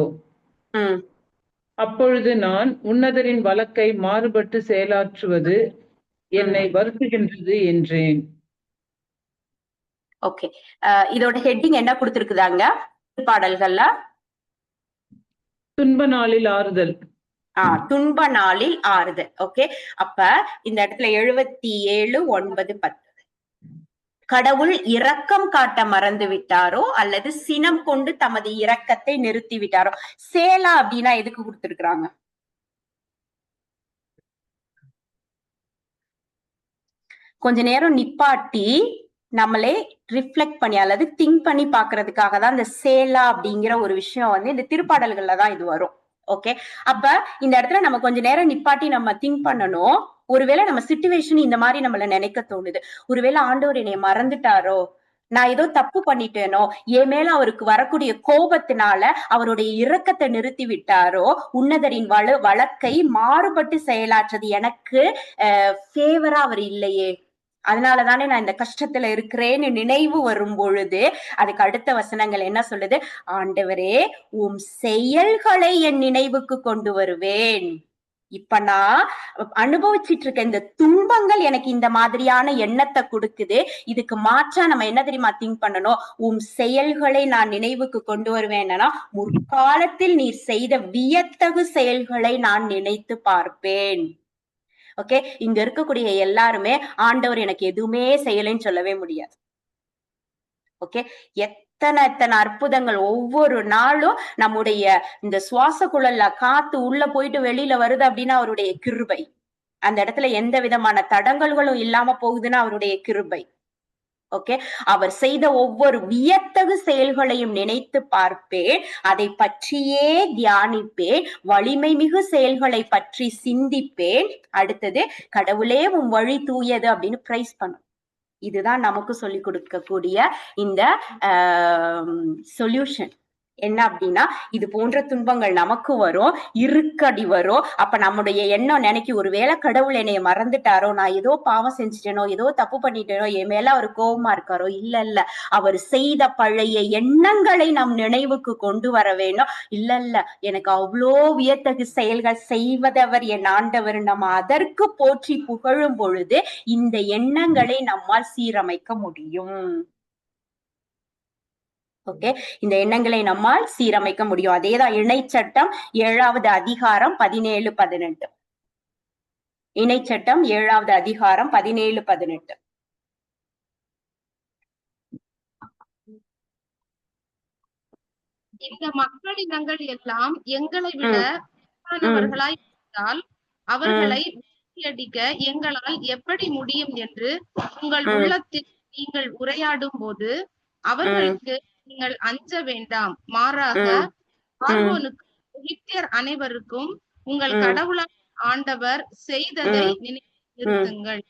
அப்பொழுது நான் உன்னதரின் வழக்கை மாறுபட்டு செயலாற்றுவது என்னை வருத்துகின்றது என்றேன். ஓகே, இதோட ஹெட்டிங் என்ன கொடுத்திருக்குதாங்க பாடல்கள்ல? துன்ப நாளில் ஆறுதல். துன்ப நாளில் ஆறுதல். ஓகே, அப்ப இந்த இடத்துல 77, 9, 10 கடவுள் இரக்கம் காட்ட மறந்து விட்டாரோ அல்லது சினம் கொண்டு தமது இரக்கத்தை நிறுத்தி விட்டாரோ? சேலா அப்படின்னா எதுக்கு கொடுத்திருக்கிறாங்க? கொஞ்ச நேரம் நிப்பாட்டி நம்மளே ரிஃப்ளெக்ட் பண்ணி அல்லது திங்க் பண்ணி பாக்குறதுக்காக தான் இந்த சேலா அப்படிங்கிற ஒரு விஷயம் வந்து இந்த திருப்பாடல்கள்ல தான் இது வரும். ஓகே, அப்ப இந்த இடத்துல நம்ம கொஞ்ச நேரம் நிப்பாட்டி நம்ம திங்க் பண்ணணும். ஒருவேளை நம்ம சிச்சுவேஷன் இந்த மாதிரி நம்மள நினைக்க தோணுது. ஒருவேளை ஆண்டவர் என்னை மறந்துட்டாரோ, நான் ஏதோ தப்பு பண்ணிட்டேனோ, என் மேல அவருக்கு வரக்கூடிய கோபத்தினால அவருடைய இரக்கத்தை நிறுத்தி விட்டாரோ, உன்னதரின் வழக்கை மாறுபட்டு செயலாற்றது எனக்கு ஃபேவரா அவர் இல்லையே, அதனாலதானே நான் இந்த கஷ்டத்துல இருக்கிறேன்னு நினைவு வரும் பொழுது அதுக்கு அடுத்த வசனங்கள் என்ன சொல்லுது? ஆண்டவரே, உம் செயல்களை என் நினைவுக்கு கொண்டு வருவேன். இப்ப நான் அனுபவிச்சிட்டு இருக்க இந்த துன்பங்கள் எனக்கு இந்த மாதிரியான எண்ணத்தை கொடுக்குது. இதுக்கு மாற்றா நம்ம என்ன தெரியுமா திங்க் பண்ணணும்? உம் செயல்களை நான் நினைவுக்கு கொண்டு வருவேன்னா, முற்காலத்தில் நீ செய்த வியத்தகு செயல்களை நான் நினைத்து பார்ப்பேன். ஓகே, இங்க இருக்கக்கூடிய எல்லாருமே ஆண்டவர் எனக்கு எதுவுமே செய்யலைன்னு சொல்லவே முடியாது. ஓகே, எத்தனை அற்புதங்கள் ஒவ்வொரு நாளும் நம்முடைய இந்த சுவாச குழல்ல காத்து உள்ள போயிட்டு வெளியில வருது அப்படின்னா அவருடைய கிருபை. அந்த இடத்துல எந்த விதமான தடங்கல்களும் இல்லாம போகுதுன்னா அவருடைய கிருபை. ஓகே, அவர் செய்த ஒவ்வொரு வியத்தகு செயல்களையும் நினைத்து பார்ப்பேன், அதை பற்றியே தியானிப்பேன், வலிமை மிகு செயல்களை பற்றி சிந்திப்பேன். அடுத்தது, கடவுளே உம் வழி தூயது அப்படின்னு பிரைஸ் பண்ணும். இதுதான் நமக்கு சொல்லி கொடுக்கக்கூடிய இந்த சொல்யூஷன். என்ன அப்படின்னா, இது போன்ற துன்பங்கள் நமக்கு வரும், இறுக்கடி வரும். அப்ப நம்முடைய எண்ணம் நினைக்கி, ஒருவேளை கடவுள் என்னைய மறந்துட்டாரோ, நான் ஏதோ பாவம் செஞ்சுட்டேனோ, ஏதோ தப்பு பண்ணிட்டேனோ, என் மேல அவர் கோபமா இருக்காரோ? இல்ல, அவர் செய்த பழைய எண்ணங்களை நம் நினைவுக்கு கொண்டு வர வேணும். இல்ல, எனக்கு அவ்வளோ வியத்தகு செயல்கள் செய்வதவர் என் ஆண்டவர். நம்ம அதற்கு போற்றி புகழும் பொழுது இந்த எண்ணங்களை நம்மால் சீரமைக்க முடியும். ஓகே, இந்த எண்ணங்களை நம்மால் சீரமைக்க முடியும். அதேதான் இணைச்சட்டம் 7வது அதிகாரம் 17-18. இணைச்சட்டம் 7வது அதிகாரம் 17-18. இந்த மக்களினங்கள் எல்லாம் எங்களை விட மாணவர்களாய் இருந்தால் அவர்களை அடிக்க எங்களால் எப்படி முடியும் என்று உங்கள் உள்ளத்தில் நீங்கள் உரையாடும் போது அவர்களுக்கு நீங்கள் அஞ்ச வேண்டாம். மாறாக பார்வோனுக்கு எகிப்தியர் அனைவருக்கும் உங்கள் கடவுளான ஆண்டவர் செய்ததை நினைவுறுத்துங்கள்.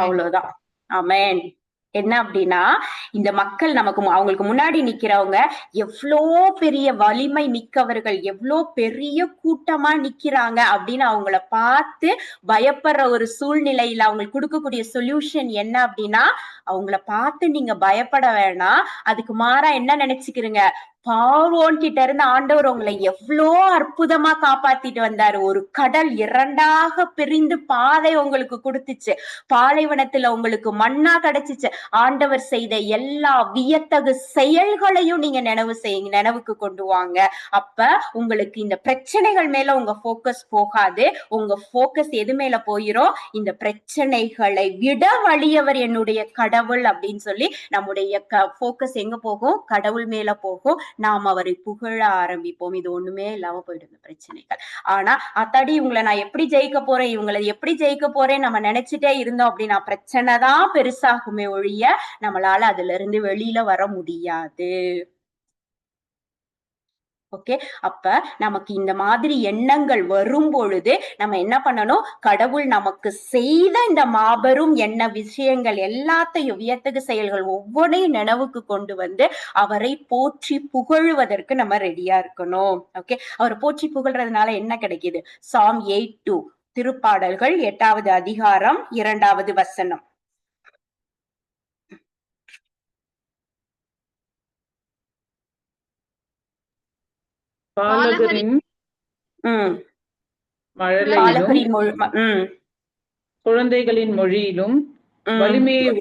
அவ்வளவுதான். ஆமென். என்ன அப்படின்னா, இந்த மக்கள் அவங்களுக்கு முன்னாடி நிக்கிறவங்க எவ்வளோ பெரிய வலிமை மிக்கவர்கள், எவ்வளோ பெரிய கூட்டமா நிக்கிறாங்க அப்படின்னு அவங்கள பார்த்து பயப்படுற ஒரு சூழ்நிலையில அவங்களுக்கு கொடுக்கக்கூடிய சொல்யூஷன் என்ன அப்படின்னா, அவங்கள பார்த்து நீங்க பயப்பட வேணாம், அதுக்கு மாறா என்ன நினைச்சுக்கிறீங்க? பார்வோன் கிட்ட இருந்து ஆண்டவர் உங்களை எவ்வளோ அற்புதமா காப்பாத்திட்டு வந்தாரு. ஒரு கடல் 2ஆக பிரிந்து பாதை உங்களுக்கு கொடுத்துச்சு. பாலைவனத்துல உங்களுக்கு மன்னா கிடைச்சிச்சு. ஆண்டவர் செய்த எல்லா வியத்தகு செயல்களையும் நீங்க நினைவுக்கு கொண்டு வாங்க. அப்ப உங்களுக்கு இந்த பிரச்சனைகள் மேல உங்க போக்கஸ் போகாது. உங்க போக்கஸ் எது மேல போயிரும்? இந்த பிரச்சனைகளை விட வலியவர் என்னுடைய கடவுள் அப்படின்னு சொல்லி நம்முடைய போக்கஸ் எங்க போகும்? கடவுள் மேல போகும். நாம் அவரை புகழ ஆரம்பிப்போம். இது ஒண்ணுமே இல்லாம போயிடுது பிரச்சனைகள். ஆனா அத்தாடி இவங்களை நான் எப்படி ஜெயிக்க போறேன், இவங்களை எப்படி ஜெயிக்க போறேன் நம்ம நினைச்சிட்டே இருந்தோம் அப்படின்னா பிரச்சனை தான் பெருசாகுமே ஒழிய நம்மளால அதுல இருந்து வெளியில வர முடியாது. ஓகே, அப்ப நமக்கு இந்த மாதிரி எண்ணங்கள் வரும் பொழுது நம்ம என்ன பண்ணணும்? கடவுள் நமக்கு செய்த இந்த மாபெரும் எண்ண விஷயங்கள் எல்லாத்தையும், வியத்தகு செயல்கள் ஒவ்வொன்றையும் நினைவுக்கு கொண்டு வந்து அவரை போற்றி புகழுவதற்கு நம்ம ரெடியா இருக்கணும். ஓகே, அவரை போற்றி புகழ்றதுனால என்ன கிடைக்குது? Psalm 8:2 திருப்பாடல்கள் 8வது அதிகாரம் 2வது வசனம். பாலகரின் குழந்தைகளின் மொழியிலும் வலிமையை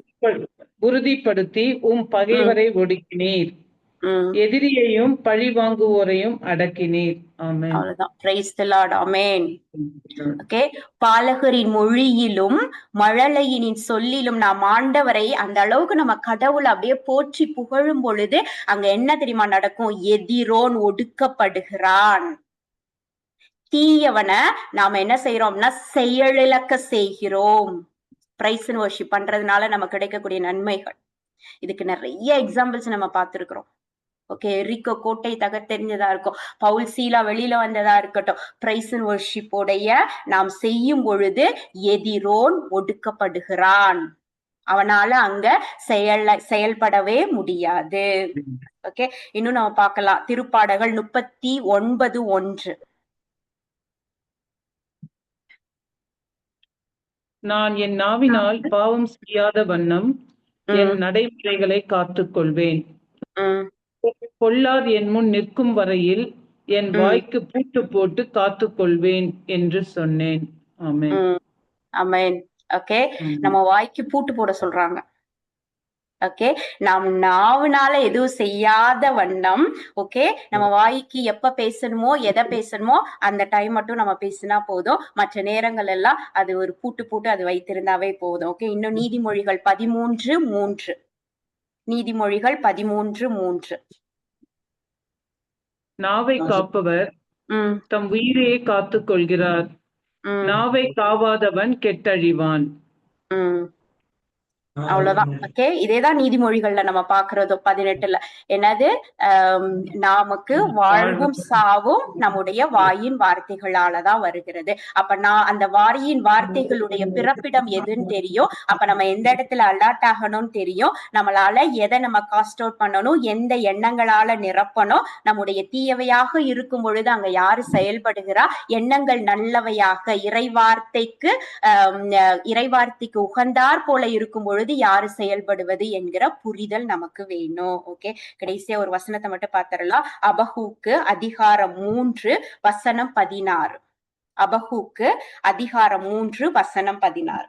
உறுதிப்படுத்தி பகைவரை ஒடுக்கினீர், எதிரியையும் பழி வாங்குவோரையும் அடக்கினீர். ஆமென். அவ்வளவுதான். Praise the Lord. Amen. Okay, பாலகரின் மொழியிலும் மழலையினின் சொல்லிலும் நாம் ஆண்டவரை அந்த அளவுக்கு நம்ம கடவுள் அப்படியே போற்றி புகழும் பொழுது அங்க என்ன தெரியுமா நடக்கும்? எதிரோன் ஒடுக்கப்படுகிறான். தீயவனை நாம என்ன செய்யறோம்னா செயலிழக்க செய்கிறோம். பிரைஸ் அண்ட் வர்ஷிப் பண்றதுனால நமக்கு கிடைக்கக்கூடிய நன்மைகள், இதுக்கு நிறைய எக்ஸாம்பிள்ஸ் நம்ம பார்த்திருக்கிறோம். ஓகே, எரிக்கோ கோட்டை தகர்த்தெறிஞ்சதா இருக்கும், பவுல் சீலா வெளியில வந்ததா இருக்கட்டும், பிரைஸ் அண்ட் வர்ஷிப் உடைய நாம் செய்யும் பொழுது எதிரோன் ஒடுக்கப்படுகிறான். அவனால அங்க செயல்படவே முடியாது. ஓகே, இன்னும் நம்ம பார்க்கலாம். திருப்பாடல்கள் 39:1. நான் என் நாவினால் பாவம் செய்யாத வண்ணம் என் நடைமுறைகளை காத்துக் கொள்வேன். பொல்லார் என் முன் நிற்கும் வரையில் என் வாய்க்கு பூட்டு போட்டு காத்துக் கொள்வேன் என்று சொன்னேன். ஆமென். ஆமென். ஓகே, நம்ம வாய்க்கு பூட்டு போட சொல்றாங்க. ஓகே, நாம் நாவுனால எதுவும் செய்யாத வண்ணம், ஓகே, நம்ம வாய்க்கு எப்ப பேசணுமோ எதை பேசணுமோ அந்த டைம் மட்டும் நம்ம பேசினா போதும். மற்ற நேரங்கள் எல்லாம் அது ஒரு பூட்டு அது வைத்திருந்தாவே போதும். ஓகே, இன்னும் நீதிமொழிகள் 13:3. நீதிமொழிகள் 13:3. நாவை காப்பவர் தம் உயிரையே காத்துக் கொள்கிறார், நாவை காவாதவன் கெட்டழிவான். அவ்வளவுதான். ஓகே, இதேதான் நீதிமொழிகள்ல நம்ம பாக்குறதோ 18ல. என்னது? நமக்கு வாழ்வும் சாவும் நம்முடைய வாயின் வார்த்தைகளாலதான் வருகிறது. அப்ப நான் அந்த வாயின் வார்த்தைகளுடைய பிறப்பிடம் எதுன்னு தெரியும். அப்ப நம்ம எந்த இடத்துல அலர்ட் ஆகணும்னு தெரியும். நம்மளால எதை நம்ம காஸ்ட் அவுட் பண்ணணும், எந்த எண்ணங்களால நிரப்பணும். நம்முடைய தீயவையாக இருக்கும் பொழுது அங்க யாரு செயல்படுகிறா? எண்ணங்கள் நல்லவையாக இறைவார்த்தைக்கு உகந்தார் போல இருக்கும் பொழுது யாரு செயல்படுவது என்கிற புரிதல் நமக்கு வேணும். ஓகே, கடைசியா ஒரு வசனத்தை மட்டும் பார்த்தரலாம். அபகூக்கு அதிகாரம் 3 வசனம் 16. அபகூக்கு அதிகாரம் 3 வசனம் 16.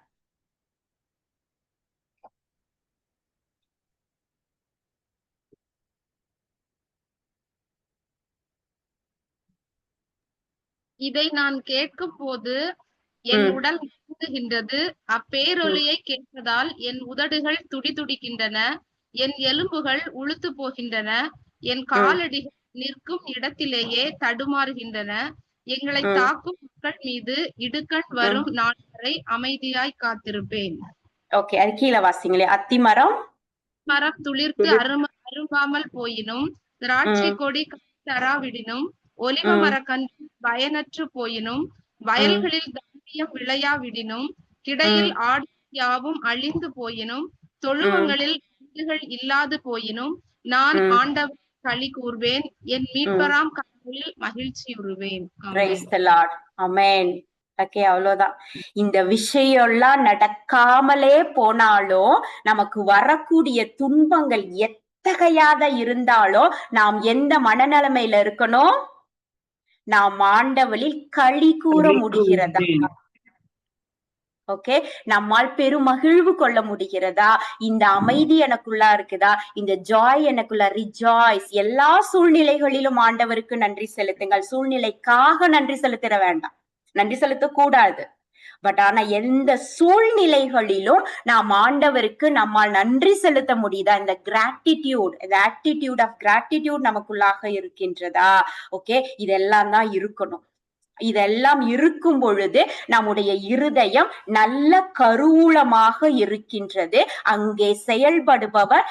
இதை நான் கேட்கும் போது என் உடல் நடுங்குகின்றது. அப்பேரொலியை கேட்பதால் என் உதடுகள் துடிதுடிக்கின்றன, என் எலும்புகள் உளுத்து போகின்றன, என் காலடிகள் நிற்கும் இடத்திலேயே தடுமாறுகின்றன. எங்களை தாக்கும் மக்கள் மீது இடுக்கண் வரும் நாள் வரை அமைதியாய் காத்திருப்பேன். ஓகே, அது கீழே வாசிங்களே. அத்திமரம் மரம் துளிர்த்து அரும்பாமல் போயினும், திராட்சை கொடி தராவிடினும், ஒலிவ மரக்கன்று பயனற்று போயினும், வயல்களில் தானியம் விளையாவிடினும், கிடையில் ஆடு யாவும் அழிந்து போயினும், தொழுவங்களில் இல்லாது போயினும், நான் ஆண்டவர் களி கூர்வேன், என் மீட்பராம் கடவுளில் மகிழ்ச்சியுறுவேன். ஆமென். ஓகே, அவ்வளவுதான். இந்த விஷயம் எல்லாம் நடக்காமலே போனாலும் நமக்கு வரக்கூடிய துன்பங்கள் எத்தகையாத இருந்தாலும் நாம் எந்த மனநிலைமையில இருக்கணும்? நாம் ஆண்டவரில் களி கூற முடிகிறதா? ஓகே, நம்மால் பெருமகிழ்வு கொள்ள முடிகிறதா? இந்த அமைதி எனக்குள்ளா இருக்குதா? இந்த ஜாய் எனக்குள்ள ரிஜாய்ஸ். எல்லா சூழ்நிலைகளிலும் ஆண்டவருக்கு நன்றி செலுத்துங்கள். சூழ்நிலைக்காக நன்றி செலுத்திட வேண்டாம், நன்றி செலுத்த கூடாது. பட் ஆனா எந்த சூழ்நிலைகளிலும் நாம் ஆண்டவருக்கு நம்மால் நன்றி செலுத்த முடியுதா? இந்த கிராட்டிடியூட், இந்த ஆட்டிடியூட் ஆஃப் கிராட்டிடியூட் நமக்குள்ளாக இருக்கின்றதா? ஓகே, இதெல்லாம் தான் இருக்கணும். இதெல்லாம் இருக்கும் பொழுது நம்முடைய இருதயம் நல்ல கருவூலமாக இருக்கின்றது. அங்கே செயல்படுபவர்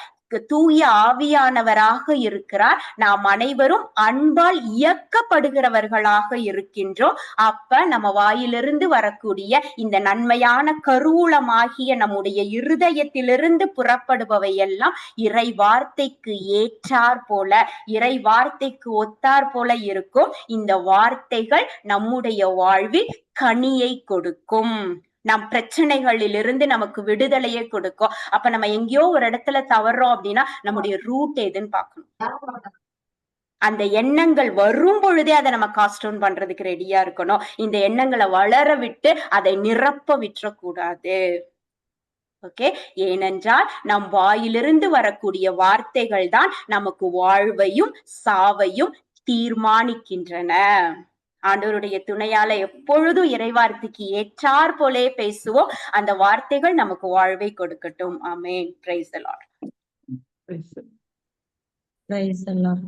தூய ஆவியானவராக இருக்கிறார். நாம் அனைவரும் அன்பால் இயக்கப்படுகிறவர்களாக இருக்கின்றோம். அப்ப நம்ம வாயிலிருந்து வரக்கூடிய இந்த நன்மையான கருவூலமாகிய நம்முடைய இருதயத்திலிருந்து புறப்படுபவை எல்லாம் இறை வார்த்தைக்கு ஏற்றார் போல, இறை வார்த்தைக்கு ஒத்தார் போல இருக்கும். இந்த வார்த்தைகள் நம்முடைய வாழ்வில் கனியை கொடுக்கும். நம் பிரச்சனைகளில் இருந்து நமக்கு விடுதலையை கொடுக்கும். அப்ப நம்ம எங்கேயோ ஒரு இடத்துல தவறோம் அப்படின்னா நம்முடைய ரூட் எதுன்னு பார்க்கணும். அந்த எண்ணங்கள் வரும் பொழுதே அதை நம்ம காஸ்ட் டவுன் பண்றதுக்கு ரெடியா இருக்கணும். இந்த எண்ணங்களை வளர விட்டு அதை நிரப்ப விட்டுறக்கூடாது. ஓகே, ஏனென்றால் நம் வாயிலிருந்து வரக்கூடிய வார்த்தைகள் தான் நமக்கு வாழ்வையும் சாவையும் தீர்மானிக்கின்றன. ஆண்டவருடைய துணையால எப்பொழுதும் இறைவார்த்தைக்கு ஏற்றார் போலே பேசுவோம். அந்த வார்த்தைகள் நமக்கு வாழ்வை கொடுக்கட்டும். Amen. Praise the Lord. Praise the Lord.